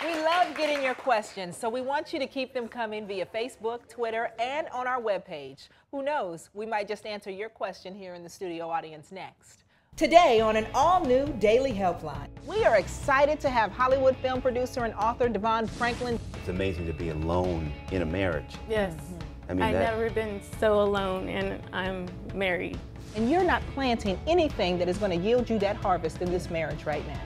We love getting your questions, so we want you to keep them coming via Facebook, Twitter, and on our webpage. Who knows, we might just answer your question here in the studio audience next. Today on an all-new Daily Helpline, we are excited to have Hollywood film producer and author DeVon Franklin. It's amazing to be alone in a marriage. Yes. I mean, I've never been so alone, and I'm married. And you're not planting anything that is going to yield you that harvest in this marriage right now.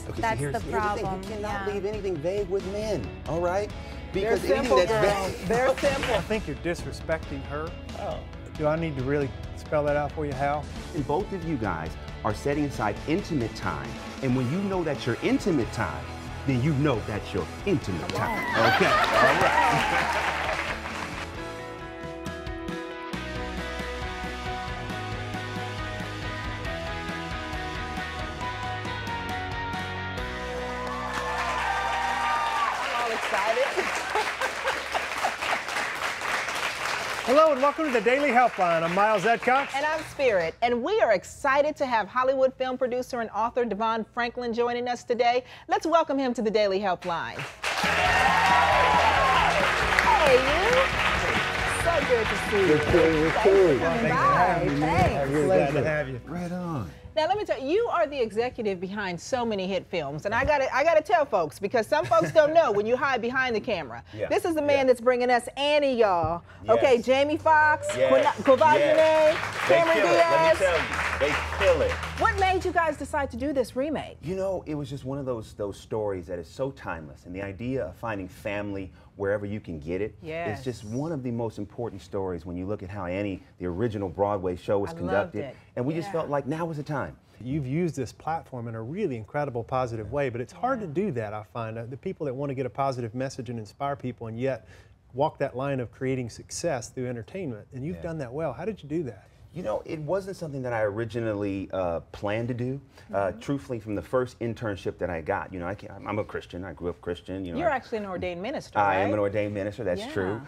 Okay, That's so the problem. You cannot yeah. leave anything vague with men, all right? They're Because anything simple, that's girls. vague. They're simple. I think you're disrespecting her. Oh. Do I need to really spell that out for you, Hal? And both of you guys are setting aside intimate time. And when you know that's your intimate time, then you know that's your intimate time. Okay, all right. Hello and welcome to the Daily Helpline. I'm Miles Edcox. And I'm Spirit. And we are excited to have Hollywood film producer and author DeVon Franklin joining us today. Let's welcome him to the Daily Helpline. Hey, you. So good to see you. Thanks for coming by. Thanks. I'm really glad to have you. Right on. Now let me tell you, you are the executive behind so many hit films, and I gotta tell folks, because some folks don't know when you hide behind the camera. Yeah. This is the man that's bringing us Annie, y'all. Yes. Okay, Jamie Foxx, Yes. Quavazine, Yes. Cameron They kill Diaz. it. Let me tell you, they kill it. What made you guys decide to do this remake? You know, it was just one of those stories that is so timeless, and the idea of finding family wherever you can get it is just one of the most important stories when you look at how Annie, the original Broadway show, was conducted. Loved it. And we just felt like now was the time. You've used this platform in a really incredible, positive way, but it's hard to do that, I find. The people that want to get a positive message and inspire people and yet walk that line of creating success through entertainment, and you've done that well. How did you do that? You know, it wasn't something that I originally planned to do. Truthfully, from the first internship that I got, you know, I'm a Christian. I grew up Christian. You know, You're actually an ordained minister, I right? am an ordained minister. That's true.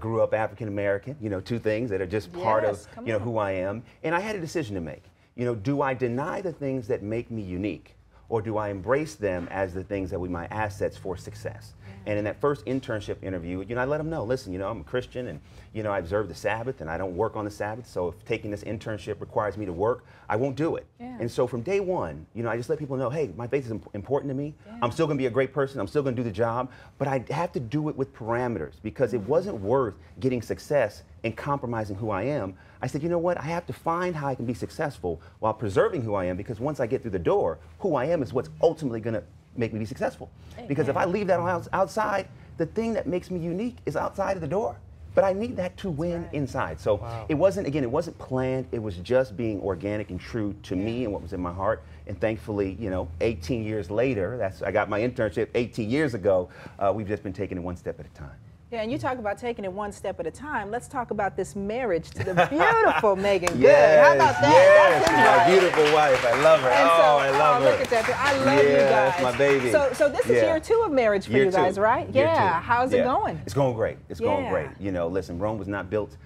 Grew up African American. You know, two things that are just part of who I am. And I had a decision to make. You know, do I deny the things that make me unique, or do I embrace them as the things that will be my assets for success? And in that first internship interview, you know, I let them know, listen, you know, I'm a Christian, and, you know, I observe the Sabbath, and I don't work on the Sabbath, so if taking this internship requires me to work, I won't do it. And so from day one, you know, I just let people know, hey, my faith is important to me. I'm still going to be a great person. I'm still going to do the job, but I have to do it with parameters, because it wasn't worth getting success and compromising who I am. I said, you know what, I have to find how I can be successful while preserving who I am, because once I get through the door, who I am is what's ultimately going to make me be successful. Because if I leave that outside, the thing that makes me unique is outside of the door. But I need that to win inside. So it wasn't, again, it wasn't planned. It was just being organic and true to me and what was in my heart. And thankfully, you know, 18 years later, I got my internship 18 years ago, we've just been taking it one step at a time. Yeah, and you talk about taking it one step at a time. Let's talk about this marriage to the beautiful Megan Good. How about that? Yes, That's his my wife. beautiful wife. I love her. And I love her. Look at that. I love you guys. That's my baby. So this is year 2 of marriage for you guys, right? Year 2. How's it going? It's going great. It's going great. You know, listen, Rome was not built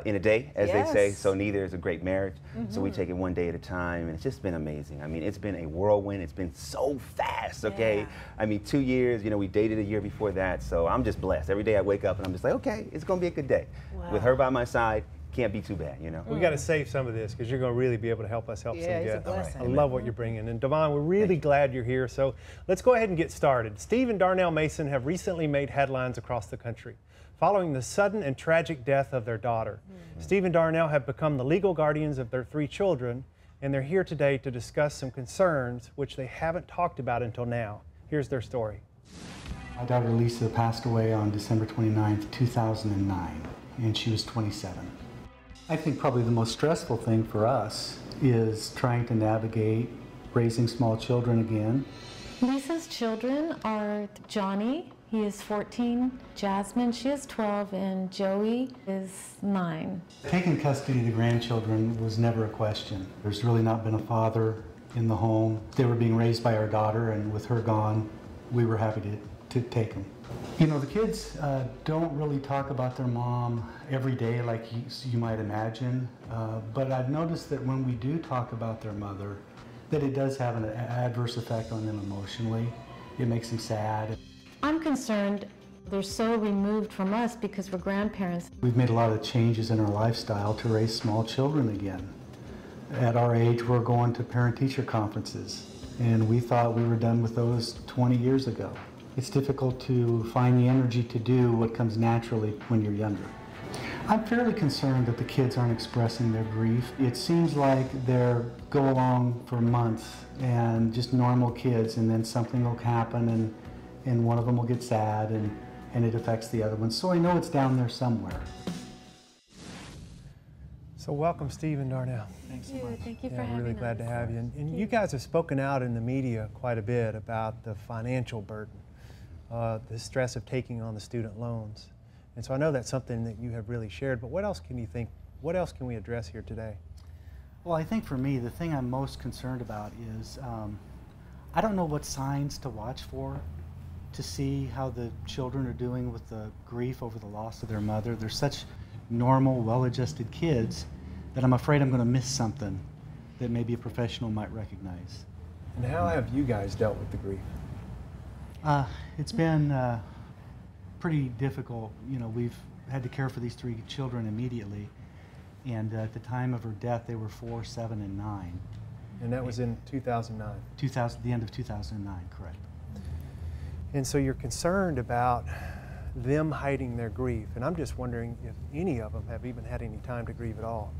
in a day, as they say, so neither is a great marriage. So we take it one day at a time, and it's just been amazing. I mean, it's been a whirlwind. It's been so fast, okay? I mean, 2 years, you know, we dated a year before that, so I'm just blessed. Every day I wake up and I'm just like, okay, it's going to be a good day. With her by my side, can't be too bad, you know? We got to save some of this, because you're going to really be able to help us help some it's a guests. blessing. I love what you're bringing. And DeVon, we're really glad you're here. So let's go ahead and get started. Steve and Darnell Mason have recently made headlines across the country following the sudden and tragic death of their daughter. Steve and Darnell have become the legal guardians of their 3 children, and they're here today to discuss some concerns which they haven't talked about until now. Here's their story. My daughter Lisa passed away on December 29th, 2009, and she was 27. I think probably the most stressful thing for us is trying to navigate raising small children again. Lisa's children are Johnny, he is 14, Jasmine, she is 12, and Joey is 9. Taking custody of the grandchildren was never a question. There's really not been a father in the home. They were being raised by our daughter, and with her gone, we were happy to take them. You know, the kids don't really talk about their mom every day like you might imagine, but I've noticed that when we do talk about their mother, that it does have an adverse effect on them emotionally. It makes them sad. I'm concerned they're so removed from us because we're grandparents. We've made a lot of changes in our lifestyle to raise small children again. At our age, we're going to parent-teacher conferences, and we thought we were done with those 20 years ago. It's difficult to find the energy to do what comes naturally when you're younger. I'm fairly concerned that the kids aren't expressing their grief. It seems like they're go along for months and just normal kids, and then something will happen and one of them will get sad and it affects the other one. So I know it's down there somewhere. So welcome, Steve and Darnell. Thanks so much. Thank you for Yeah, having we're really us. glad to have you. And you guys have spoken out in the media quite a bit about the financial burden, the stress of taking on the student loans. And so I know that's something that you have really shared, but what else can you think, what else can we address here today? Well, I think for me, the thing I'm most concerned about is I don't know what signs to watch for to see how the children are doing with the grief over the loss of their mother. They're such normal, well-adjusted kids that I'm afraid I'm going to miss something that maybe a professional might recognize. And how have you guys dealt with the grief? It's been pretty difficult. You know, we've had to care for these 3 children immediately, and at the time of her death, they were 4, 7, and 9. And that was in 2009. The end of 2009, correct. And so you're concerned about them hiding their grief, and I'm just wondering if any of them have even had any time to grieve at all.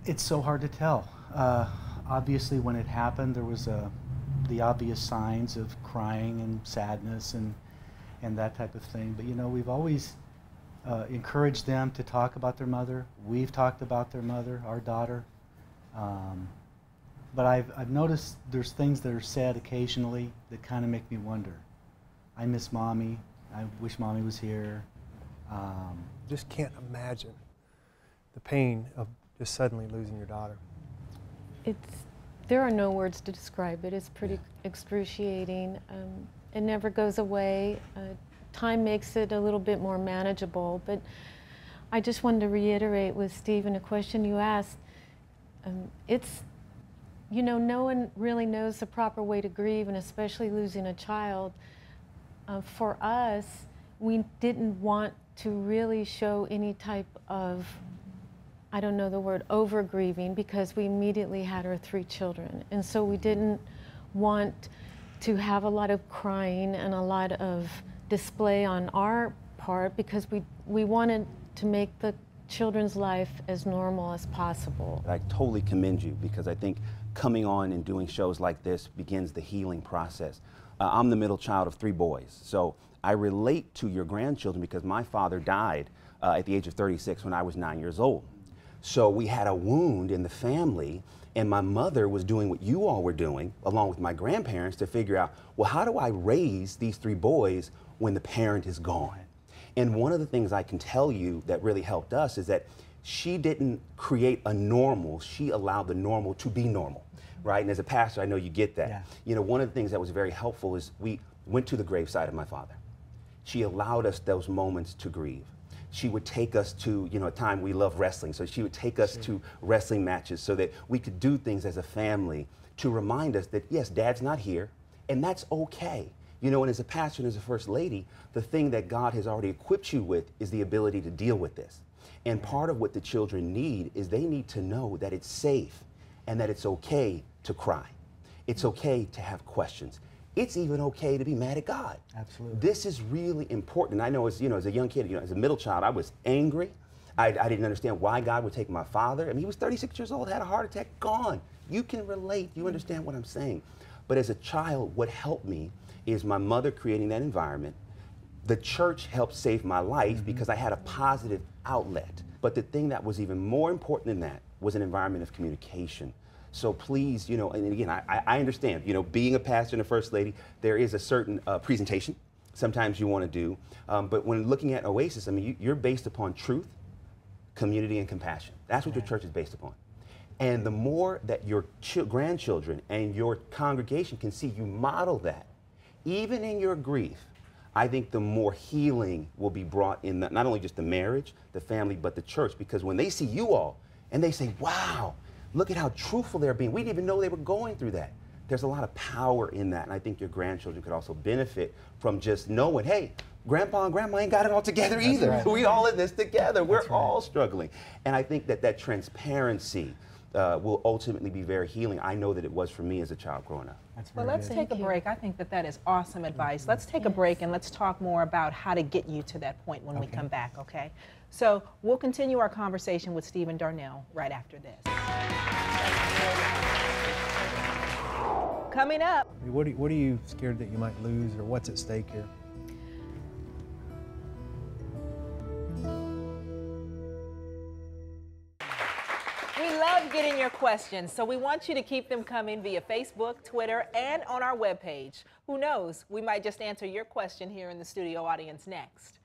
It's so hard to tell. Obviously, when it happened, there was the obvious signs of crying and sadness and that type of thing. But you know, we've always encouraged them to talk about their mother. We've talked about their mother, our daughter. But I've noticed there's things that are said occasionally that kind of make me wonder. I miss Mommy. I wish Mommy was here. Just can't imagine the pain of just suddenly losing your daughter. There are no words to describe it. It's pretty excruciating. It never goes away. Time makes it a little bit more manageable, but I just wanted to reiterate with Stephen a question you asked. You know, no one really knows the proper way to grieve, and especially losing a child. For us, we didn't want to really show any type of, I don't know the word, over-grieving, because we immediately had our 3 children. And so we didn't want to have a lot of crying and a lot of display on our part, because we wanted to make the children's life as normal as possible. I totally commend you, because I think coming on and doing shows like this begins the healing process. I'm the middle child of 3 boys, so I relate to your grandchildren because my father died at the age of 36 when I was 9 years old. So we had a wound in the family, and my mother was doing what you all were doing, along with my grandparents, to figure out, well, how do I raise these 3 boys when the parent is gone? And one of the things I can tell you that really helped us is that she didn't create a normal, she allowed the normal to be normal, right? And as a pastor, I know you get that. Yeah. You know, one of the things that was very helpful is we went to the graveside of my father. She allowed us those moments to grieve. She would take us to, you know, a time we love wrestling, so she would take us to wrestling matches so that we could do things as a family to remind us that, yes, Dad's not here, and that's okay. You know, and as a pastor and as a first lady, the thing that God has already equipped you with is the ability to deal with this. And part of what the children need is they need to know that it's safe and that it's okay to cry. It's okay to have questions. It's even okay to be mad at God. Absolutely. This is really important. I know as, you know, as a young kid, you know, as a middle child, I was angry. I didn't understand why God would take my father. I mean, he was 36 years old, had a heart attack, gone. You can relate, you understand what I'm saying. But as a child, what helped me is my mother creating that environment. The church helped save my life because I had a positive outlet. But the thing that was even more important than that was an environment of communication. So please, you know, and again, I understand, you know, being a pastor and a first lady, there is a certain presentation sometimes you want to do. But when looking at Oasis, I mean, you're based upon truth, community, and compassion. That's what your church is based upon. And the more that your grandchildren and your congregation can see you model that, even in your grief, I think the more healing will be brought in not only just the marriage, the family, but the church. Because when they see you all and they say, wow, look at how truthful they're being. We didn't even know they were going through that. there's a lot of power in that, and I think your grandchildren could also benefit from just knowing, hey, Grandpa and Grandma ain't got it all together either. right. We all in this together. We're all struggling. And I think that that transparency will ultimately be very healing. I know that it was for me as a child growing up. Well, let's take a break. I think that that is awesome advice. Let's take a break and let's talk more about how to get you to that point when we come back, okay? So we'll continue our conversation with Steve and Darnell right after this. Coming up. What are you scared that you might lose, or what's at stake here? We love getting your questions, so we want you to keep them coming via Facebook, Twitter, and on our webpage. Who knows, we might just answer your question here in the studio audience next.